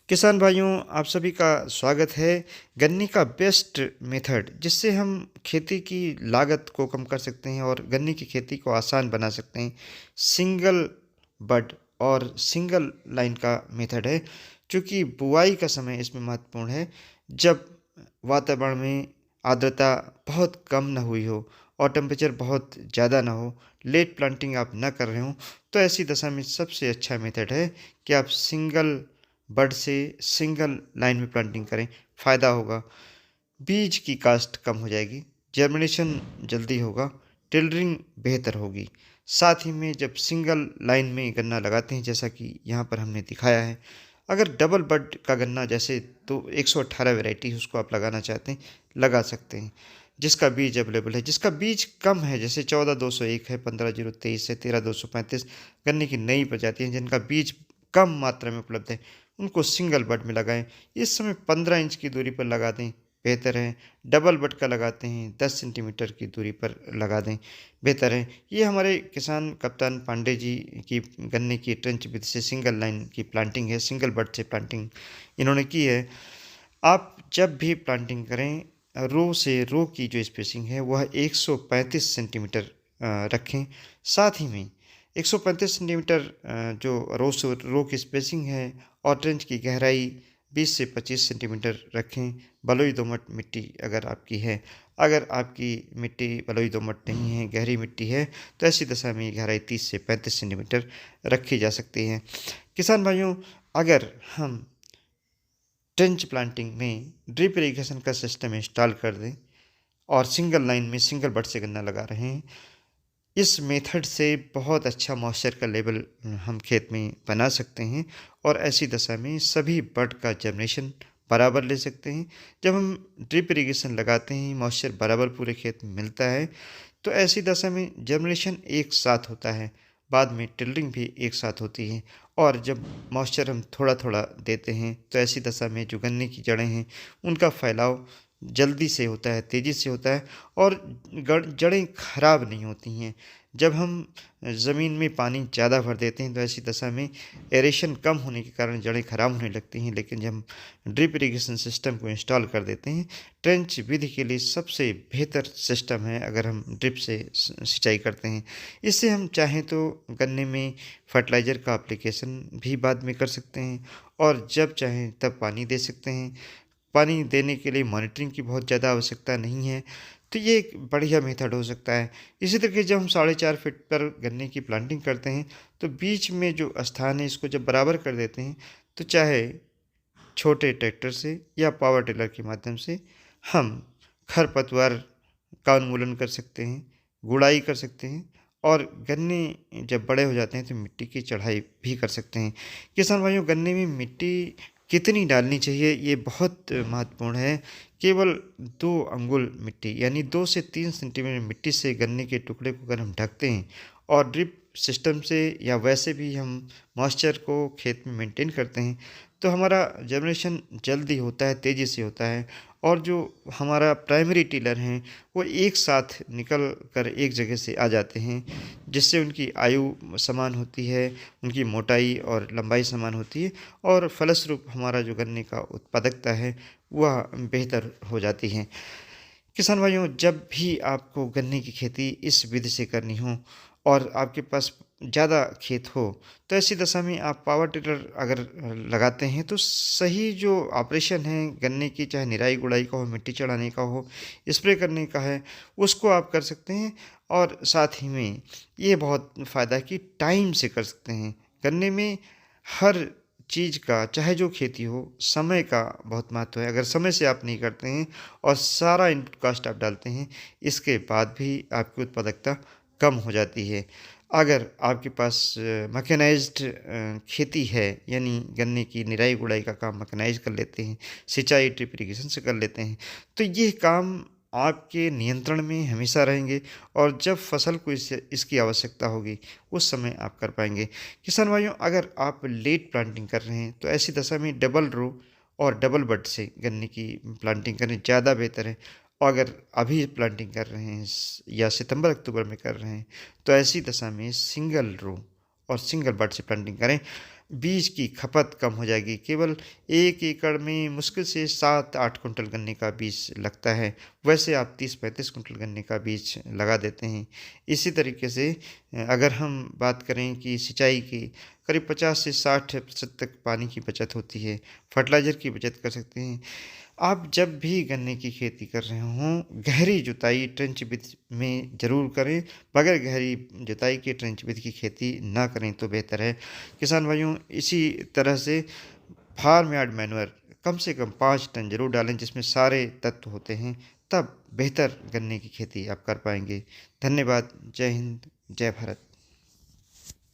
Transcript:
किसान भाइयों, आप सभी का स्वागत है। गन्ने का बेस्ट मेथड जिससे हम खेती की लागत को कम कर सकते हैं और गन्ने की खेती को आसान बना सकते हैं, सिंगल बड और सिंगल लाइन का मेथड है। क्योंकि बुआई का समय इसमें महत्वपूर्ण है। जब वातावरण में आर्द्रता बहुत कम ना हुई हो और टेम्परेचर बहुत ज़्यादा ना हो, लेट प्लांटिंग आप ना कर रहे हो, तो ऐसी दशा में सबसे अच्छा मेथड है कि आप सिंगल बड से सिंगल लाइन में प्लांटिंग करें। फ़ायदा होगा, बीज की कास्ट कम हो जाएगी, जर्मिनेशन जल्दी होगा, टिल्डरिंग बेहतर होगी। साथ ही में जब सिंगल लाइन में गन्ना लगाते हैं, जैसा कि यहाँ पर हमने दिखाया है, अगर डबल बड का गन्ना जैसे तो 118 वैरायटी है, उसको आप लगाना चाहते हैं, लगा सकते हैं। जिसका बीज अवेलेबल है, जिसका बीज कम है, जैसे 14-201 है, 15-023 है, 13-235 गन्ने की नई प्रजाति हैं जिनका बीज कम मात्रा में उपलब्ध है, उनको सिंगल बड में लगाएं। इस समय 15 इंच की दूरी पर लगा दें, बेहतर है। डबल बड का लगाते हैं 10 सेंटीमीटर की दूरी पर लगा दें, बेहतर है। ये हमारे किसान कप्तान पांडे जी की गन्ने की ट्रेंच विधि से सिंगल लाइन की प्लांटिंग है, सिंगल बड से प्लांटिंग इन्होंने की है। आप जब भी प्लांटिंग करें, रो से रो की जो स्पेसिंग है वह 135 सेंटीमीटर रखें। साथ ही में 135 सेंटीमीटर जो रो से रो की स्पेसिंग है और ट्रेंच की गहराई 20 से 25 सेंटीमीटर रखें। बलुई दोमट मिट्टी अगर आपकी है, अगर आपकी मिट्टी बलुई दोमट नहीं है, गहरी मिट्टी है, तो ऐसी दशा में गहराई 30 से 35 सेंटीमीटर रखी जा सकती है। किसान भाइयों, अगर हम ट्रेंच प्लांटिंग में ड्रिप इरिगेशन का सिस्टम इंस्टॉल कर दें और सिंगल लाइन में सिंगल बड से गन्ना लगा रहे हैं, इस मेथड से बहुत अच्छा मॉइस्चर का लेवल हम खेत में बना सकते हैं और ऐसी दशा में सभी बड का जर्मिनेशन बराबर ले सकते हैं। जब हम ड्रिप इरिगेशन लगाते हैं, मॉइस्चर बराबर पूरे खेत में मिलता है, तो ऐसी दशा में जर्मिनेशन एक साथ होता है, बाद में टिल्डिंग भी एक साथ होती है। और जब मॉइस्चर हम थोड़ा थोड़ा देते हैं, तो ऐसी दशा में जो गन्ने की जड़ें हैं उनका फैलाव जल्दी से होता है, तेज़ी से होता है और जड़ें खराब नहीं होती हैं। जब हम ज़मीन में पानी ज़्यादा भर देते हैं, तो ऐसी दशा में एरेशन कम होने के कारण जड़ें खराब होने लगती हैं। लेकिन जब हम ड्रिप इरिगेशन सिस्टम को इंस्टॉल कर देते हैं, ट्रेंच विधि के लिए सबसे बेहतर सिस्टम है अगर हम ड्रिप से सिंचाई करते हैं। इससे हम चाहें तो गन्ने में फर्टिलाइज़र का एप्लीकेशन भी बाद में कर सकते हैं और जब चाहें तब पानी दे सकते हैं। पानी देने के लिए मॉनिटरिंग की बहुत ज़्यादा आवश्यकता नहीं है, तो ये एक बढ़िया मेथड हो सकता है। इसी तरीके जब हम 4.5 फीट पर गन्ने की प्लांटिंग करते हैं, तो बीच में जो स्थान है इसको जब बराबर कर देते हैं, तो चाहे छोटे ट्रैक्टर से या पावर टिलर के माध्यम से हम खरपतवार का उन्मूलन कर सकते हैं, गुड़ाई कर सकते हैं और गन्ने जब बड़े हो जाते हैं तो मिट्टी की चढ़ाई भी कर सकते हैं। किसान भाइयों, गन्ने में मिट्टी कितनी डालनी चाहिए ये बहुत महत्वपूर्ण है। केवल 2 अंगुल मिट्टी यानी 2 से 3 सेंटीमीटर मिट्टी से गन्ने के टुकड़े को अगर हम ढकते हैं और ड्रिप सिस्टम से या वैसे भी हम मॉइस्चर को खेत में मेंटेन करते हैं, तो हमारा जर्मिनेशन जल्दी होता है, तेज़ी से होता है और जो हमारा प्राइमरी टिलर हैं वो एक साथ निकल कर एक जगह से आ जाते हैं, जिससे उनकी आयु समान होती है, उनकी मोटाई और लंबाई समान होती है और फलस्वरूप हमारा जो गन्ने का उत्पादकता है वह बेहतर हो जाती है। किसान भाइयों, जब भी आपको गन्ने की खेती इस विधि से करनी हो और आपके पास ज़्यादा खेत हो, तो ऐसी दशा में आप पावर टिलर अगर लगाते हैं, तो सही जो ऑपरेशन है गन्ने की, चाहे निराई गुड़ाई का हो, मिट्टी चढ़ाने का हो, स्प्रे करने का है, उसको आप कर सकते हैं। और साथ ही में ये बहुत फ़ायदा है कि टाइम से कर सकते हैं। गन्ने में हर चीज़ का, चाहे जो खेती हो, समय का बहुत महत्व है। अगर समय से आप नहीं करते हैं और सारा इनपुट कॉस्ट आप डालते हैं, इसके बाद भी आपकी उत्पादकता कम हो जाती है। अगर आपके पास मैकेनाइज्ड खेती है, यानी गन्ने की निराई गुड़ाई का काम मैकेनाइज कर लेते हैं, सिंचाई ड्रिप इरिगेशन से कर लेते हैं, तो ये काम आपके नियंत्रण में हमेशा रहेंगे और जब फसल को इसकी आवश्यकता होगी उस समय आप कर पाएंगे। किसान भाइयों, अगर आप लेट प्लांटिंग कर रहे हैं, तो ऐसी दशा में डबल रो और डबल बड से गन्ने की प्लांटिंग करें, ज़्यादा बेहतर है। और अगर अभी प्लांटिंग कर रहे हैं या सितंबर अक्टूबर में कर रहे हैं, तो ऐसी दशा में सिंगल रो और सिंगल बड से प्लांटिंग करें। बीज की खपत कम हो जाएगी। केवल 1 एकड़ में मुश्किल से 7-8 कुंटल गन्ने का बीज लगता है, वैसे आप 30-35 कुंटल गन्ने का बीज लगा देते हैं। इसी तरीके से अगर हम बात करें कि सिंचाई की, करीब 50 से 60% तक पानी की बचत होती है, फर्टिलाइज़र की बचत कर सकते हैं। आप जब भी गन्ने की खेती कर रहे हों, गहरी जुताई ट्रेंच विधि में ज़रूर करें। बगैर गहरी जुताई के ट्रेंच विधि की खेती ना करें तो बेहतर है। किसान भाइयों, इसी तरह से फार्म यार्ड मैन्योर कम से कम 5 टन ज़रूर डालें, जिसमें सारे तत्व होते हैं, तब बेहतर गन्ने की खेती आप कर पाएँगे। धन्यवाद। जय हिंद, जय भारत।